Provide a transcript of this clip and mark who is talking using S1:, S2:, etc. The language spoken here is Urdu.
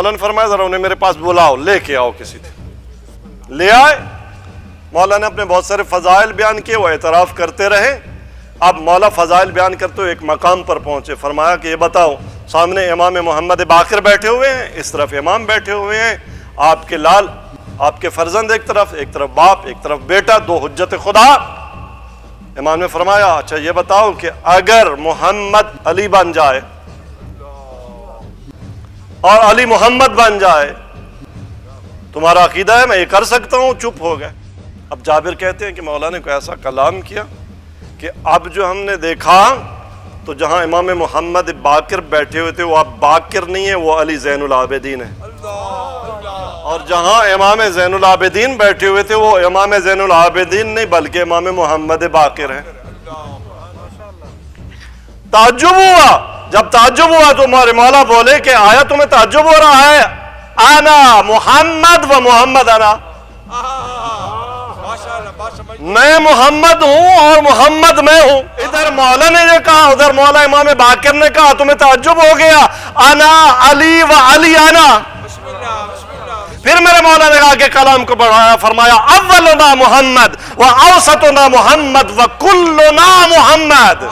S1: مولانا فرمایا ذرا انہیں میرے پاس بلاؤ، لے کے آؤ کسی سے. لے آئے. مولا نے اپنے بہت سارے فضائل بیان کیے، وہ اعتراف کرتے رہے. اب مولا فضائل بیان کرتے ہوئے ایک مقام پر پہنچے. فرمایا کہ یہ بتاؤ، سامنے امام محمد باقر بیٹھے ہوئے ہیں، اس طرف امام بیٹھے ہوئے ہیں، آپ کے لال، آپ کے فرزند ایک طرف باپ، ایک طرف بیٹا، دو حجت خدا. امام نے فرمایا اچھا یہ بتاؤ کہ اگر محمد علی بن جائے اور علی محمد بن جائے، تمہارا عقیدہ ہے میں یہ کر سکتا ہوں؟ چپ ہو گئے. اب جابر کہتے ہیں کہ مولانا نے کوئی ایسا کلام کیا کہ اب جو ہم نے دیکھا تو جہاں امام محمد باقر بیٹھے ہوئے تھے وہ اب باقر نہیں ہے، وہ علی زین العابدین ہے. اور جہاں امام زین العابدین بیٹھے ہوئے تھے وہ امام زین العابدین نہیں بلکہ امام محمد باقر ہیں. تعجب ہوا. جب تعجب ہوا تو ہمارے مولا بولے کہ آیا تمہیں تعجب ہو رہا ہے؟ انا محمد و محمد انا، میں محمد ہوں اور محمد میں ہوں. ادھر مولا نے یہ کہا، ادھر مولا امام باقر نے کہا، تمہیں تعجب ہو گیا. انا علی و علی انا. پھر میرے مولا نے آگے کلام کو بڑھایا، فرمایا اولنا محمد و اوسطنا محمد و کلنا محمد.